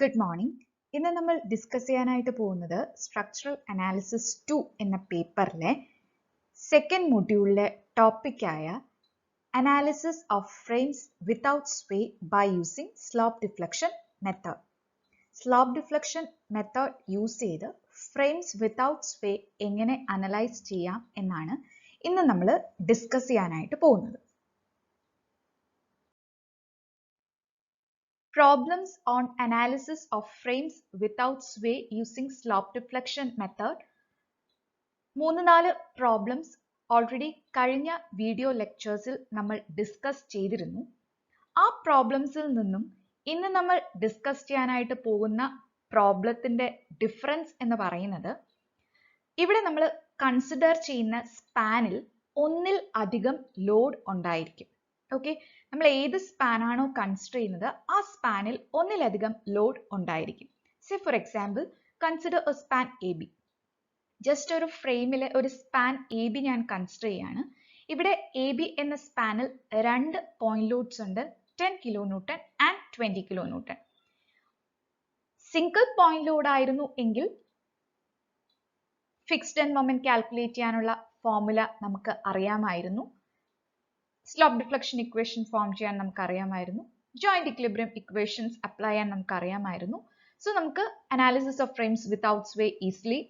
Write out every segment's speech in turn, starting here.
Good morning. ഇന്ന് നമ്മൾ discuss ചെയ്യാനായിട്ട് പോകുന്നത് സ്ട്രക്ചറൽ അനാലിസിസ് 2 എന്ന പേപ്പറിലെ സെക്കൻഡ് മൊഡ്യൂളിലെ ടോപ്പിക്കായ analysis of frames without sway by using slope deflection method. Slope deflection method use ചെയ്ത് ഫ്രെയിംസ് വിത്തൗട്ട് സ്വേ എങ്ങനെ അനലൈസ് ചെയ്യാം എന്നാണ് ഇന്ന് നമ്മൾ ഡിസ്കസ് ചെയ്യാനായിട്ട് പോകുന്നത്. Problems on analysis of frames without sway using slope deflection method. 3-4 problems already കഴിഞ്ഞ video ലെക്ചേഴ്സിൽ നമ്മൾ ഡിസ്കസ് ചെയ്തിരുന്നു. ആ പ്രോബ്ലംസിൽ നിന്നും ഇന്ന് നമ്മൾ ഡിസ്കസ് ചെയ്യാനായിട്ട് പോകുന്ന പ്രോബ്ലത്തിന്റെ ഡിഫറൻസ് എന്ന് പറയുന്നത്, ഇവിടെ നമ്മൾ കൺസിഡർ ചെയ്യുന്ന സ്പാനിൽ ഒന്നിൽ അധികം ലോഡ് ഉണ്ടായിരിക്കും. ഓക്കെ, നമ്മൾ ഏത് സ്പാൻ ആണോ കൺസിഡർ ചെയ്യുന്നത് ആ സ്പാനിൽ ഒന്നിലധികം ലോഡ് ഉണ്ടായിരിക്കും. Say for example consider A span A B. Just ഒരു ഫ്രെയിമിലെ ഒരു സ്പാൻ എ ബി ഞാൻ കൺസിഡർ ചെയ്യാണ്. ഇവിടെ എ ബി എന്ന സ്പാനിൽ 2 പോയിന്റ് ലോഡ്സ് ഉണ്ട്, 10 kilo newton and 20 kilo newton. Single point load ആയിരുന്നു എങ്കിൽ ഫിക്സ്ഡ് എൻഡ് മൊമെന്റ് കാൽക്കുലേറ്റ് ചെയ്യാനുള്ള ഫോർമുല നമുക്ക് അറിയാമായിരുന്നു. സ്ലോപ്പ് ഡിഫ്ലക്ഷൻ ഇക്വേഷൻ ഫോം ചെയ്യാൻ നമുക്ക് അറിയാമായിരുന്നു. ജോയിന്റ് ഇക്വിലിബ്രിയം ഇക്വേഷൻസ് അപ്ലൈ ചെയ്യാൻ നമുക്ക് അറിയാമായിരുന്നു. സോ നമുക്ക് analysis of frames without sway easily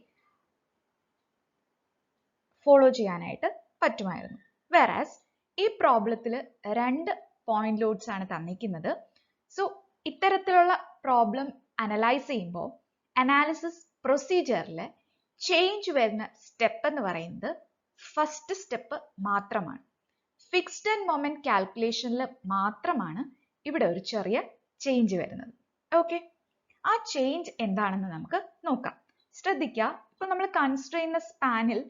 follow ചെയ്യാനായിട്ട് പറ്റുമായിരുന്നു. വേറാസ് ഈ പ്രോബ്ലത്തിൽ 2 പോയിന്റ് ലോഡ്സ് ആണ് തന്നിരിക്കുന്നത്. സോ ഇത്തരത്തിലുള്ള പ്രോബ്ലം അനലൈസ് ചെയ്യുമ്പോൾ അനാലിസിസ് പ്രൊസീജിയറിൽ ചേഞ്ച് വരുന്ന സ്റ്റെപ്പ് എന്ന് പറയുന്നത് ഫസ്റ്റ് സ്റ്റെപ്പ് മാത്രമാണ്. ഫിക്സ്ഡ് ആൻഡ് മൊമെന്റ് കാൽക്കുലേഷനിൽ മാത്രമാണ് ഇവിടെ ഒരു ചെറിയ ചേഞ്ച് വരുന്നത്. ഓക്കെ, ആ ചേഞ്ച് എന്താണെന്ന് നമുക്ക് നോക്കാം. ശ്രദ്ധിക്കുക, ഇപ്പൊ നമ്മൾ കൺസിഡർ ചെയ്യുന്ന സ്പാനിൽ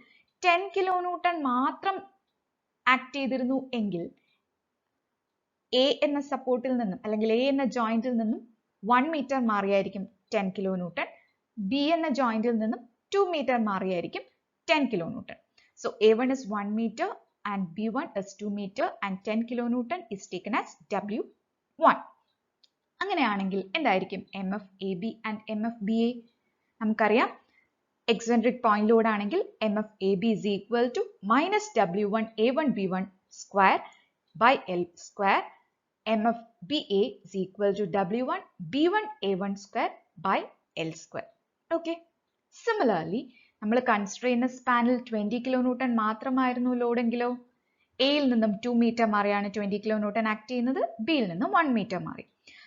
10 കിലോ ന്യൂട്ടൺ മാത്രം ആക്ട് ചെയ്തിരുന്നു എങ്കിൽ എ എന്ന സപ്പോർട്ടിൽ നിന്നും അല്ലെങ്കിൽ എ എന്ന ജോയിന്റിൽ നിന്നും 1 മീറ്റർ മാറിയായിരിക്കും 10 കിലോ ന്യൂട്ടൺ. ബി എന്ന ജോയിന്റിൽ നിന്നും 2 മീറ്റർ മാറിയായിരിക്കും 10 kilo newton. So A1 is 1 meter and B1 is 2 meter and 10 kilonewton is taken as W1. അങ്ങനെയാണെങ്കിൽ എന്തായിരിക്കും MF AB and MF BA? നമുക്കറിയാം എക്സെൻട്രിക് പോയിന്റ് ലോഡ് ആണെങ്കിൽ MF AB is equal to minus W1 A1 B1 square by L square. MF BA is equal to W1 B1 A1 square by L square. Okay. Similarly, നമ്മൾ consider ചെയ്യുന്ന സ്പാനിൽ 20 kilo newton മാത്രമായിരുന്നു ലോഡെങ്കിലോ എയിൽ നിന്നും 2 metre മാറിയാണ് 20 kilo newton act ചെയ്യുന്നത്, ബിയിൽ നിന്നും 1 metre മാറി.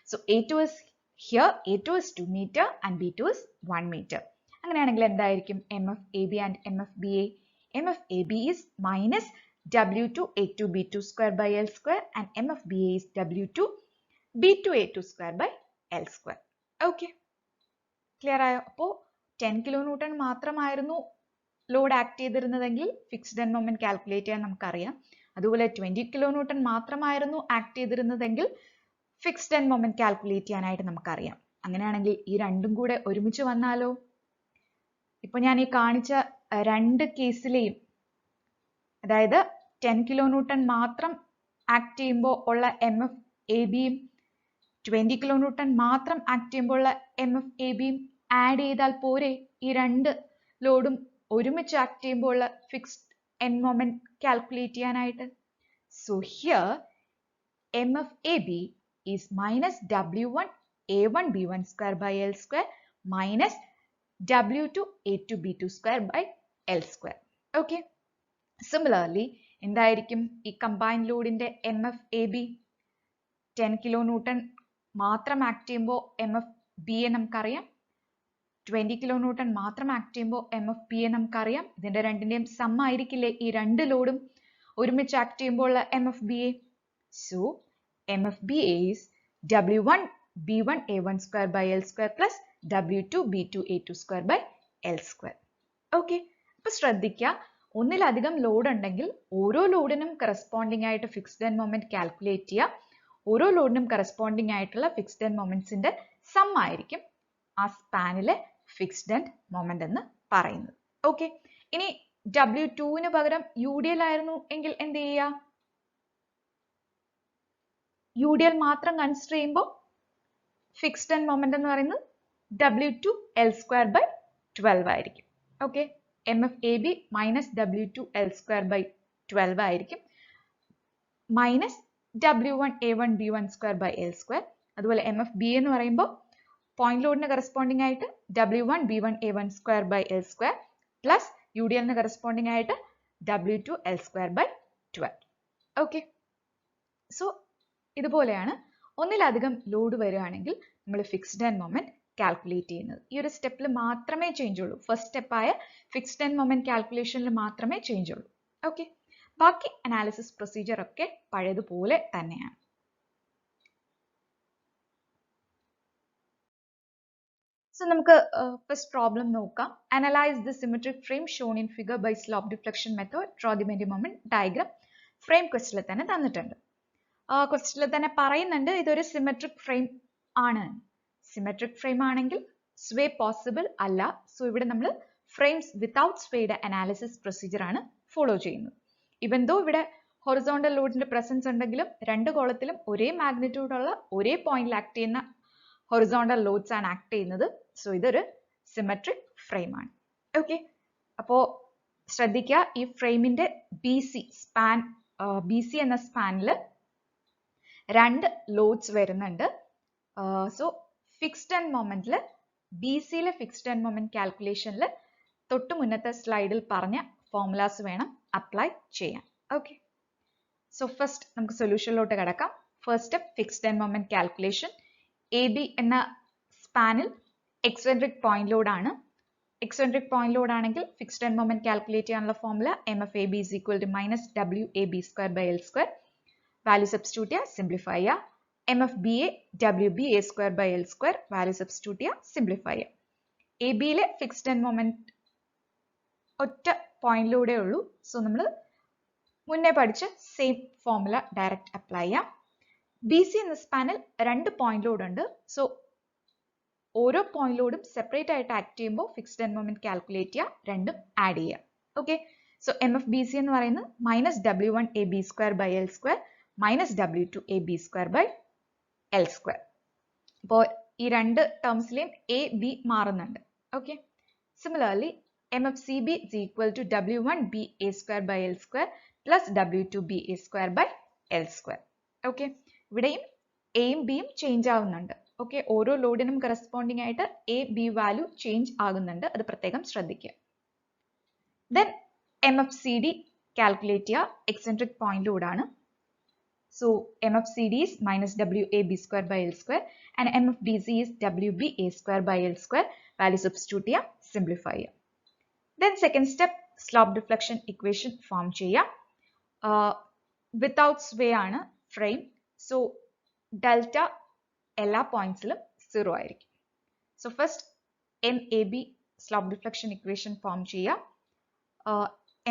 So A2 is here, A2 is 2 meter and B2 is 1 meter. അങ്ങനെയാണെങ്കിൽ എന്തായിരിക്കും MF AB and MF BA? MF AB is minus W2 A2 B2 square by L square and MF BA is W2 B2 A2 square by L square. Okay, clear ആയോ? അപ്പോൾ 10 kilo newton മാത്രമായിരുന്നു load act ചെയ്തിരുന്നതെങ്കിൽ fixed end moment calculate ചെയ്യാൻ നമുക്കറിയാം. അതുപോലെ 20 kilo newton മാത്രമായിരുന്നു act ചെയ്തിരുന്നതെങ്കിൽ fixed end moment calculate ചെയ്യാനായിട്ട് നമുക്കറിയാം. അങ്ങനെയാണെങ്കിൽ ഈ രണ്ടും കൂടെ ഒരുമിച്ച് വന്നാലോ? ഇപ്പൊ ഞാൻ ഈ കാണിച്ച 2 കേസിലെയും, അതായത് 10 കിലോ ന്യൂട്ടൺ മാത്രം ആക്ട് ചെയ്യുമ്പോൾ ഉള്ള MF ABയും 20 കിലോ ന്യൂട്ടൺ മാത്രം ആക്ട് ചെയ്യുമ്പോൾ ഉള്ള MF ABയും ആഡ് ചെയ്താൽ പോരെ ഈ 2 ലോഡും ഒരുമിച്ച് ആക്ട് ചെയ്യുമ്പോൾ ഉള്ള ഫിക്സ്ഡ് എൻഡ് മൊമെന്റ് കാൽക്കുലേറ്റ് ചെയ്യാനായിട്ട്? So here MF AB is minus W1 A1 B1 square by L square minus W2 A2 B2 square by L square. Okay. Similarly, എന്തായിരിക്കും ഈ കമ്പൈൻഡ് ലോഡിന്റെ MF AB? 10 കിലോ ന്യൂട്ടൺ മാത്രം act ചെയ്യുമ്പോൾ MF BA നമുക്കറിയാം, 20 kilo newton മാത്രം act ചെയ്യുമ്പോൾ MF BA നമുക്കറിയാം. ഇതിന്റെ രണ്ടിന്റെയും സം ആയിരിക്കില്ലേ ഈ 2 ലോഡും ഒരുമിച്ച് ആക്ട് ചെയ്യുമ്പോൾ MF BA? So MF BA is W1 B1 A1 square by L square plus W2 B2 A2 square by L square. Okay, അപ്പൊ ശ്രദ്ധിക്കുക, ഒന്നിലധികം ലോഡ് ഉണ്ടെങ്കിൽ ഓരോ ലോഡിനും കറസ്പോണ്ടിങ് ആയിട്ട് ഫിക്സ്ഡ് എൻഡ് മൊമെന്റ് കാൽക്കുലേറ്റ് ചെയ്യുക. ഓരോ ലോഡിനും കറസ്പോണ്ടിങ് ആയിട്ടുള്ള ഫിക്സ്ഡ് എൻഡ് മൊമെന്റ്സിന്റെ സം ആയിരിക്കും ആ സ്പാനിലെ ഫിക്സ്ഡ് എൻഡ് മൊമെന്റ് എന്ന് പറയുന്നത്. ഓക്കെ, ഇനി W2 പകരം UDL ആയിരുന്നു എങ്കിൽ എന്ത് ചെയ്യുക? UDL മാത്രം കൺസിഡർ ചെയ്യുമ്പോൾ ഫിക്സ്ഡ് എൻഡ് മൊമെന്റ് എന്ന് പറയുന്നത് W2 L2 / 12 ആയിരിക്കും. Okay, MFAB minus W2 L2 / 12 ആയിരിക്കും, minus W1 A1 B1 2 / L2. അതുപോലെ MFBA എന്ന് പറയുമ്പോൾ പോയിന്റ് ലോഡിന് കറസ്പോണ്ടിങ് ആയിട്ട് W1 B1 A1 2 / L2 plus UDL corresponding ആയിട്ട് W2 L2 / 12. ഓക്കെ, സോ ഇതുപോലെയാണ് ഒന്നിലധികം ലോഡ് വരികയാണെങ്കിൽ നമ്മൾ ഫിക്സ്ഡ് എൻഡ് മൊമെന്റ് കാൽക്കുലേറ്റ് ചെയ്യുന്നത്. ഈ ഒരു സ്റ്റെപ്പിൽ മാത്രമേ ചേഞ്ച് ഉള്ളൂ, ഫസ്റ്റ് സ്റ്റെപ്പായ ഫിക്സ്ഡ് എൻഡ് മൊമെന്റ് കാൽക്കുലേഷനിൽ മാത്രമേ ചേഞ്ച് ഉള്ളൂ. ഓക്കെ, ബാക്കി അനാലിസിസ് പ്രൊസീജിയർ ഒക്കെ പഴയതുപോലെ തന്നെയാണ്. സോ നമുക്ക് ഫസ്റ്റ് പ്രോബ്ലം നോക്കാം. Analyse the symmetric frame shown in figure by slope deflection method, draw the moment diagram. Frame ക്വസ്റ്റിൽ തന്നെ തന്നിട്ടുണ്ട്. ക്വസ്റ്റിൽ തന്നെ പറയുന്നുണ്ട് ഇതൊരു സിമെട്രിക് ഫ്രെയിം ആണ്. സിമെട്രിക് ഫ്രെയിം ആണെങ്കിൽ സ്വേ പോസിബിൾ അല്ല. സോ ഇവിടെ നമ്മൾ ഫ്രെയിംസ് വിത്തൗട്ട് സ്വേയുടെ അനാലിസിസ് പ്രൊസീജിയർ ആണ് ഫോളോ ചെയ്യുന്നത്. ഇവൻ ദോ ഇവിടെ ഹൊറിസോണ്ടൽ ലോഡിന്റെ പ്രസൻസ് ഉണ്ടെങ്കിലും രണ്ട് കോളത്തിലും ഒരേ മാഗ്നിറ്റ്യൂഡ് ഉള്ള ഒരേ പോയിന്റിൽ ആക്ട് ചെയ്യുന്ന ഹൊറിസോണ്ടൽ ലോഡ്സ് ആണ് ആക്ട് ചെയ്യുന്നത്. സോ ഇതൊരു സിമെട്രിക് ഫ്രെയിം ആണ്. ഓക്കെ, അപ്പോ ശ്രദ്ധിക്കുക, ഈ ഫ്രെയിമിന്റെ ബി സി എന്ന സ്പാനിൽ രണ്ട് ലോഡ്സ് വരുന്നുണ്ട്. സോ ഫിക്സ്ഡ് എൻഡ് മൊമെന്റിൽ ബി സിയിലെ ഫിക്സ്ഡ് എൻഡ് മൊമെന്റ് കാൽക്കുലേഷനിൽ തൊട്ട് മുന്നത്തെ സ്ലൈഡിൽ പറഞ്ഞ ഫോർമുലാസ് വേണം അപ്ലൈ ചെയ്യാൻ. ഓക്കെ, സോ ഫസ്റ്റ് നമുക്ക് സൊല്യൂഷനിലോട്ട് കിടക്കാം. First step fixed end moment calculation. A B എന്ന സ്പാനിൽ എക്സെൻട്രിക് പോയിന്റ് ലോഡ് ആണ്. എക്സെൻട്രിക് പോയിന്റ് ലോഡ് ആണെങ്കിൽ ഫിക്സ്ഡ് എൻഡ് മൊമെന്റ് കാൽക്കുലേറ്റ് ചെയ്യാനുള്ള formula MFAB is equal to minus WAB² / L2. Value substitute ചെയ്യുക, simplify ചെയ്യുക. MFBA WBA² / L2 value substitute ചെയ്യുക, simplify ചെയ്യുക. A ബിയിലെ fixed end moment ഒറ്റ പോയിന്റിലൂടെ ഉള്ളൂ. സോ നമ്മൾ മുന്നേ പഠിച്ച സെയിം ഫോർമുല ഡയറക്റ്റ് അപ്ലൈ ചെയ്യാം. ബി സി എന്ന സ്പാനിൽ രണ്ട് പോയിന്റ് ലോഡ് ഉണ്ട്. സോ ഓരോ പോയിന്റ് ലോഡും സെപ്പറേറ്റ് ആയിട്ട് ആക്ട് ചെയ്യുമ്പോൾ ഫിക്സ്ഡ് എൻഡ് മൊമെന്റ് കാൽക്കുലേറ്റ് ചെയ്യുക, രണ്ടും ആഡ് ചെയ്യുക. ഓക്കെ, സോ MFBC എന്ന് പറയുന്നത് minus W1 AB² / L2 minus W2 AB² / L2. അപ്പോൾ ഈ രണ്ട് ടേംസിലെയും എ ബി മാറുന്നുണ്ട്. Okay, similarly MFCB is equal to W1 BA² / L2 plus W2 BA² / L2. Okay, ഇവിടെയും എയും ബിയും ചേഞ്ച് ആവുന്നുണ്ട്. ഓക്കെ, ഓരോ ലോഡിനും കറസ്പോണ്ടിങ് ആയിട്ട് എ ബി വാല്യൂ ചേഞ്ച് ആകുന്നുണ്ട്, അത് പ്രത്യേകം ശ്രദ്ധിക്കുക. ദെൻ MFCD കാൽക്കുലേറ്റ് ചെയ്യുക, എക്സെൻട്രിക് പോയിന്റ് ലോഡ് ആണ്. So MFCD is minus WAB² / L2 and MFBC is WBA² / L2. Value substitute ചെയ്യുക, സിംപ്ലിഫൈ ചെയ്യുക. Then second step slope deflection equation form ചെയ്യുക. Without സ്വേ ആണ് ഫ്രെയിം. സോ ഡെൽറ്റ എല്ലാ പോയിന്റ്സിലും 0 ആയിരിക്കും. So first MAB slope deflection equation form ചെയ്യുക.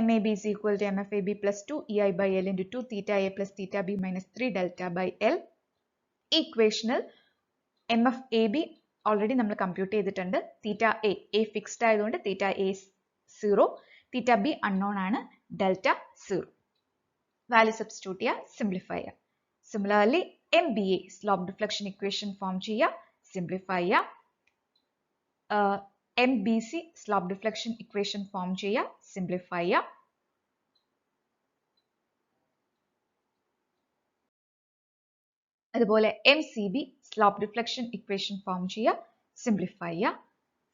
MAB is equal to MFAB plus 2 EI by L into 2 theta A plus theta B minus 3 delta by L. ഇക്വേഷനിൽ MFAB already നമ്മൾ compute ചെയ്തിട്ടുണ്ട്. തീറ്റ A fixed ആയതുകൊണ്ട് തീറ്റ A 0, theta B unknown ആണ്, delta 0. Value substitute ചെയ്യുക, simplify ചെയ്യുക. Similarly MBA slope deflection equation form ചെയ്യുക, simplify ചെയ്യുക. MBC slope deflection equation form ചെയ്യുക, സിംപ്ലിഫൈ ചെയ്യുക. അതുപോലെ MCB slope deflection equation form ചെയ്യുക, സിംപ്ലിഫൈ ചെയ്യുക.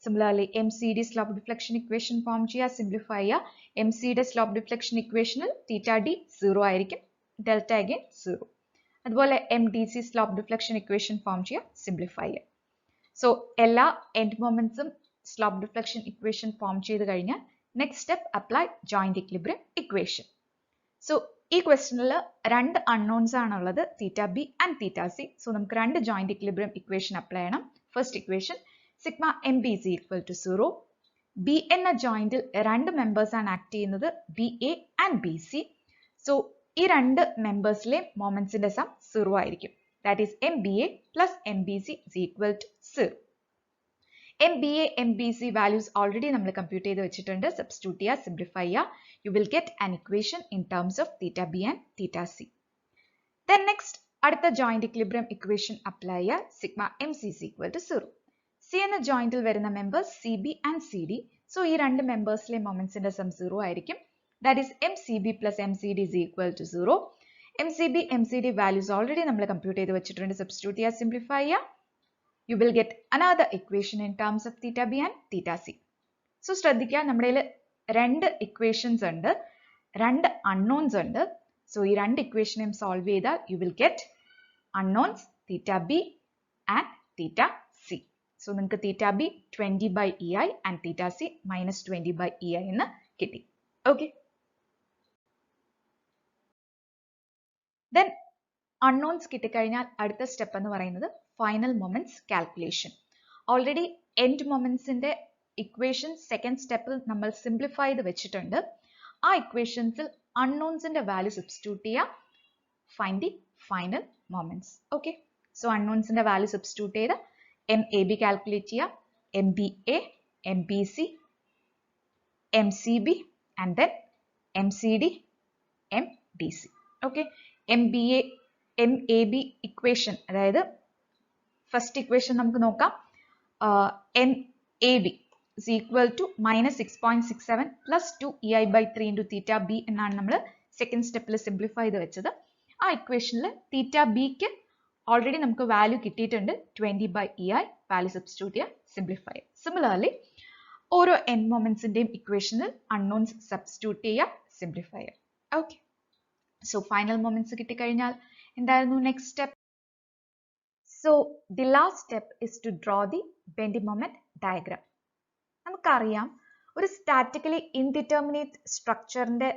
Similarly MCD slope deflection equation form ചെയ്യുക, സിംപ്ലിഫൈ ചെയ്യുക. MCയുടെ സ്ലോപ്പ് ഡിഫ്ലക്ഷൻ ഇക്വേഷനിൽ തീറ്റ D 0 ആയിരിക്കും, ഡെൽറ്റ അഗൈൻ 0. അതുപോലെ MDC slope deflection equation form ചെയ്യുക, സിംപ്ലിഫൈ ചെയ്യുക. സോ എല്ലാ എൻഡ് മൊമെന്റ്സും സ്ലോപ്പ് ഡിഫ്ലക്ഷൻ ഇക്വേഷൻ ഫോം ചെയ്ത് കഴിഞ്ഞാൽ next step apply joint equilibrium equation. So ഈ ക്വസ്റ്റനിൽ രണ്ട് അൺനോൺസ് ആണുള്ളത്, theta B and theta C. So നമുക്ക് രണ്ട് ജോയിന്റ് ഇക്വിലിബ്രിയം ഇക്വേഷൻ അപ്ലൈ ചെയ്യണം. First equation sigma MB is equal to 0. B എന്ന ജോയിന്റിൽ രണ്ട് മെമ്പേഴ്സ് ആണ് ആക്ട് ചെയ്യുന്നത്, BA ആൻഡ് BC. സോ ഈ രണ്ട് മെമ്പേഴ്സിലെ മൊമെന്റ്സിന്റെ സം 0 ആയിരിക്കും. That is MBA plus MBC is equal to 0. MBA, MBC values already നമ്മൾ കമ്പ്യൂട്ട് ചെയ്ത് വെച്ചിട്ടുണ്ട്. സബ്സ്റ്റിറ്റ്യൂട്ട് ചെയ്യുക, സിംപ്ലിഫൈ ചെയ്യുക. You will get an equation in terms of theta B and theta C. Then next അടുത്ത joint equilibrium equation apply ചെയ്യുക. Sigma M C is equal to 0. C എന്ന ജോയിന്റിൽ വരുന്ന members C B and C D. So ഈ രണ്ട് മെമ്പേഴ്സിലെ മൊമെന്റ്സിന്റെ some 0 ആയിരിക്കും. That is M C B plus M C D is equal to 0. M C B M C D values already നമ്മൾ compute ചെയ്ത് വെച്ചിട്ടുണ്ട്. Substitute ചെയ്യുക, simplify ചെയ്യുക. You will get another equation in terms of theta b and theta c. So ശ്രദ്ധിക്കുക, നമ്മുടെ രണ്ട് equations ഉണ്ട്, രണ്ട് അൺനോൺസ് ഉണ്ട്. സോ ഈ രണ്ട് ഇക്വേഷനും സോൾവ് ചെയ്താൽ you will get unknowns theta b and theta c. So നിങ്ങൾക്ക് theta b 20 by ei and theta c minus 20 by ei എന്ന് കിട്ടി. Okay. Then unknowns കിട്ടിക്കഴിഞ്ഞാൽ അടുത്ത സ്റ്റെപ്പ് എന്ന് പറയുന്നത് final moments calculation. Already end മൊമെന്റ്സിന്റെ ഇക്വേഷൻ സെക്കൻഡ് സ്റ്റെപ്പിൽ നമ്മൾ സിംപ്ലിഫൈ ചെയ്ത് വെച്ചിട്ടുണ്ട്. ആ ഇക്വേഷൻസിൽ അൺനോൺസിന്റെ വാല്യൂ സബ്സ്റ്റിറ്റ്യൂട്ട് ചെയ്യുക, find the final moments. Okay, so അൺനോൺസിന്റെ വാല്യൂ സബ്സ്റ്റിറ്റ്യൂട്ട് ചെയ്ത് എം എ ബി കാൽക്കുലേറ്റ് ചെയ്യുക, M B A, M B C, M C B and then M C D, M D C. Okay, M B A M A B equation, അതായത് first equation നമുക്ക് നോക്കാം. M A B is equal to minus 6.67 plus 2 ei by 3 into theta b എന്നാണ് നമ്മൾ second സ്റ്റെപ്പിൽ simplify ചെയ്ത് വെച്ചത്. ആ ഇക്വേഷനിൽ തീറ്റ ബിക്ക് ഓൾറെഡി നമുക്ക് വാല്യൂ കിട്ടിയിട്ടുണ്ട്, 20 by ei. വാല്യൂ സബ്സ്റ്റിറ്റ്യൂട്ട് ചെയ്യുക, സിംപ്ലിഫൈ. സിമിലർലി ഓരോ എൻ മൊമെന്റ്സിന്റെയും ഇക്വേഷനിൽ അൺനോൺസ് സബ്സ്റ്റിറ്റ്യൂട്ട് ചെയ്യുക, സിംപ്ലിഫൈ ചെയ്യുക. ഓക്കെ, സോ ഫൈനൽ മൊമെന്റ്സ് കിട്ടിക്കഴിഞ്ഞാൽ എന്തായിരുന്നു next step? So the last step is to draw the bending moment diagram. നമുക്കറിയാം, ഒരു സ്റ്റാറ്റിക്കലി ഇൻഡിറ്റർമിനേറ്റ് സ്ട്രക്ചറിന്റെ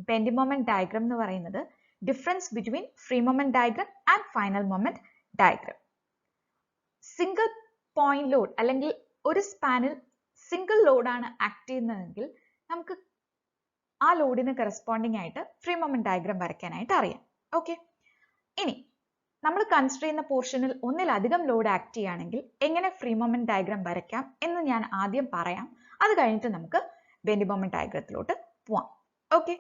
ബെൻഡിംഗ് മൊമെന്റ് ഡയഗ്രാം എന്ന് പറയുന്നത് difference between free moment diagram and final moment diagram. Single point load അല്ലെങ്കിൽ ഒരു സ്പാനിൽ single ലോഡാണ് act ചെയ്യുന്നതെങ്കിൽ നമുക്ക് ആ ലോഡിന് കറസ്പോണ്ടിങ് ആയിട്ട് ഫ്രീ മൊമെന്റ് ഡയഗ്രാം വരയ്ക്കാനായിട്ട് അറിയാം. ഓക്കെ, ഇനി നമ്മൾ കൺസിഡർ ചെയ്യുന്ന പോർഷനിൽ ഒന്നിലധികം ലോഡ് ആക്ട് ചെയ്യുകയാണെങ്കിൽ എങ്ങനെ ഫ്രീ മൊമെന്റ് ഡയഗ്രാം വരയ്ക്കാം എന്ന് ഞാൻ ആദ്യം പറയാം. അത് കഴിഞ്ഞിട്ട് നമുക്ക് ബെൻഡിംഗ് മൊമെന്റ് ഡയഗ്രത്തിലോട്ട് പോവാം. ഓക്കെ,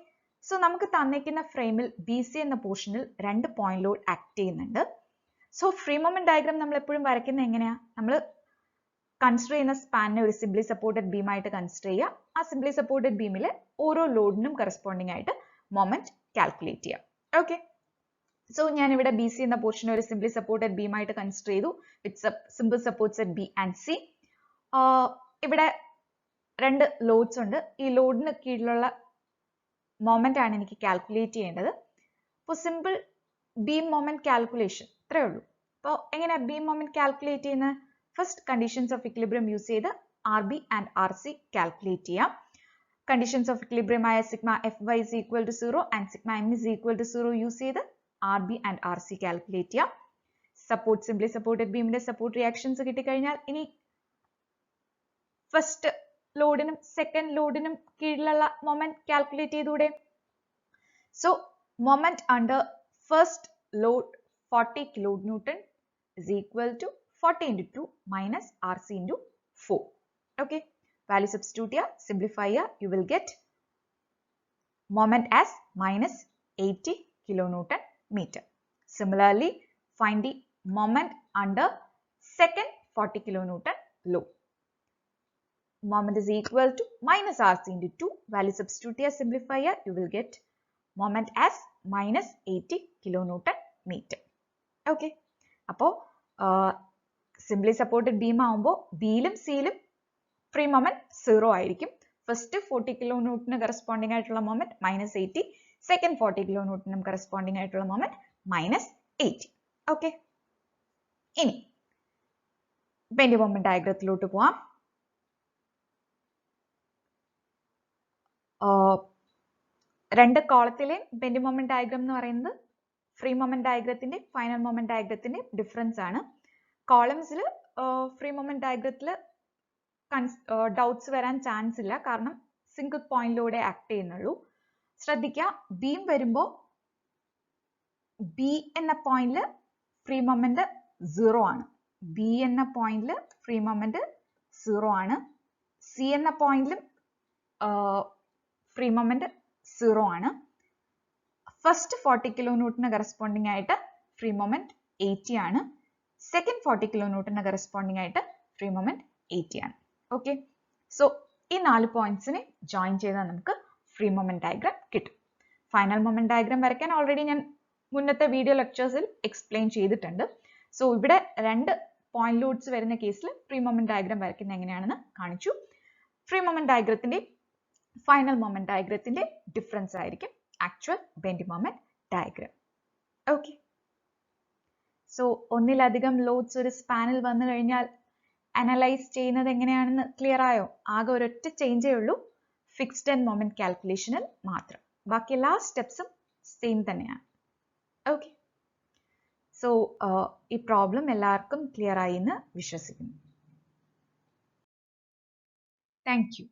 സോ നമുക്ക് തന്നിരിക്കുന്ന ഫ്രെയിമിൽ ബി സി എന്ന പോർഷനിൽ 2 പോയിന്റ് ലോഡ് ആക്ട് ചെയ്യുന്നുണ്ട്. സോ ഫ്രീ മൊമെന്റ് ഡയഗ്രാം നമ്മൾ എപ്പോഴും വരയ്ക്കുന്നത് എങ്ങനെയാ? നമ്മൾ കൺസിഡർ ചെയ്യുന്ന സ്പാനിനെ ഒരു സിംപ്ലി സപ്പോർട്ടഡ് ബീമായിട്ട് കൺസിഡർ ചെയ്യുക. ആ സിംപ്ലി സപ്പോർട്ടഡ് ബീമിലെ ഓരോ ലോഡിനും കറസ്പോണ്ടിങ് ആയിട്ട് മൊമെന്റ് കാൽക്കുലേറ്റ് ചെയ്യുക. ഓക്കെ, സോ ഞാൻ ഇവിടെ ബി സി എന്ന പോർഷൻ ഒരു സിംപ്ലി സപ്പോർട്ടഡ് ബീമായിട്ട് കൺസിഡർ ചെയ്തു വിത്ത് simple supports at B and C. ഇവിടെ 2 ലോഡ്സ് ഉണ്ട്. ഈ ലോഡിന് കീഴിലുള്ള മൊമെന്റ് ആണ് എനിക്ക് കാൽക്കുലേറ്റ് ചെയ്യേണ്ടത്. അപ്പോൾ സിമ്പിൾ ബീം മൊമെന്റ് കാൽക്കുലേഷൻ ഇത്രയേ ഉള്ളൂ. അപ്പോൾ എങ്ങനെയാ ബീം മൊമെന്റ് കാൽക്കുലേറ്റ് ചെയ്യുന്നത്? First conditions of equilibrium use ചെയ്ത് R B and R C calculate ചെയ്യാം. കണ്ടീഷൻസ് ഓഫ് ഇക്വിലിബ്രിയം ആയ sigma F Y is equal to 0 and sigma M is equal to 0 use ചെയ്ത് R B and R C calculate ചെയ്യാം. Support simply supported ബീമിന്റെ support reactions കിട്ടിക്കഴിഞ്ഞാൽ ഇനി first ലോഡിനും second ലോഡിനും കീഴിലുള്ള മൊമെന്റ് കാൽക്കുലേറ്റ് ചെയ്തൂടെ? So moment under first load 40 kilonewton is equal to 40 into 2 minus RC into 4. Okay, value substitute here, simplify here, you will get moment as minus 80 kilonewton meter. Similarly, find the moment under second 40 kilonewton load. Moment is equal to minus RC into 2. Value substitute here, simplify here, you will get moment as minus 80 kilonewton meter. Okay. അപ്പോൾ simply supported beam ആവുമ്പോൾ ബിയിലും സിയിലും free moment 0 ആയിരിക്കും. First 40 kilonewton corresponding ആയിട്ടുള്ള moment -80, second 40 kilonewton corresponding ആയിട്ടുള്ള moment -80. Okay, ഇനി bending moment ഡയഗ്രത്തിലോട്ട് പോവാം. രണ്ട് കോളത്തിലെ ബെൻഡിംഗ് മൊമെന്റ് ഡയഗ്രാം എന്ന് പറയുന്നത് ഫ്രീ മൊമെന്റ് ഡയഗ്രത്തിന്റെ ഫൈനൽ മൊമെന്റ് ഡയഗ്രത്തിന്റെ ഡിഫറൻസ് ആണ്. കോളംസിൽ ഫ്രീ മൊമെന്റ് ഡയഗ്രത്തിൽ ഡൗട്ട്സ് വരാൻ ചാൻസ് ഇല്ല, കാരണം സിംഗിൾ പോയിന്റിലൂടെ ആക്ട് ചെയ്യുന്നുള്ളൂ. ശ്രദ്ധിക്കുക, ബീം വരുമ്പോൾ ബി എന്ന പോയിന്റിൽ ഫ്രീ മൊമെന്റ് 0 ആണ്. ബി എന്ന പോയിന്റിൽ ഫ്രീ മൊമെന്റ് 0 ആണ്. സി എന്ന പോയിന്റിലും ഫ്രീ മൊമെന്റ് 0 ആണ്. ഫസ്റ്റ് 40 kilonewton കറസ്പോണ്ടിങ് ആയിട്ട് ഫ്രീ മൊമെന്റ് 80 ആണ്. സെക്കൻഡ് 40 കിലോന്യൂട്ടന് കറസ്പോണ്ടിങ് ആയിട്ട് ഫ്രീ മൊമെന്റ് 80 ആണ്. ഓക്കെ, സോ ഈ 4 പോയിന്റ്സിനെ ജോയിൻ ചെയ്താൽ നമുക്ക് ഫ്രീ മൊമെന്റ് ഡയഗ്രാം കിട്ടും. ഫൈനൽ മൊമെന്റ് ഡയഗ്രാം വരയ്ക്കാൻ ഓൾറെഡി ഞാൻ മുന്നത്തെ വീഡിയോ ലെക്ചേഴ്സിൽ എക്സ്പ്ലെയിൻ ചെയ്തിട്ടുണ്ട്. സോ ഇവിടെ 2 പോയിന്റ് ലോഡ്സ് വരുന്ന കേസിൽ ഫ്രീ മൊമെന്റ് ഡയഗ്രാം വരയ്ക്കുന്നത് എങ്ങനെയാണെന്ന് കാണിച്ചു. ഫ്രീ മൊമെന്റ് ഡയഗ്രത്തിന്റെ ഫൈനൽ മൊമെന്റ് ഡയഗ്രത്തിന്റെ ഡിഫറൻസ് ആയിരിക്കും actual bending moment diagram. Okay, so ഒന്നിലധികം ലോഡ്സ് ഒരു സ്പാനിൽ വന്നു കഴിഞ്ഞാൽ അനലൈസ് ചെയ്യുന്നത് എങ്ങനെയാണെന്ന് ക്ലിയർ ആയോ? ആകെ ഒരൊറ്റ ചേഞ്ചേ ഉള്ളൂ, ഫിക്സ്ഡ് ആൻഡ് മൊമെന്റ് കാൽക്കുലേഷനിൽ മാത്രം. ബാക്കി എല്ലാ സ്റ്റെപ്സും സെയിം തന്നെയാണ്. ഓക്കെ, സോ ഈ പ്രോബ്ലം എല്ലാവർക്കും ക്ലിയർ ആയി എന്ന് വിശ്വസിക്കുന്നു. Thank you.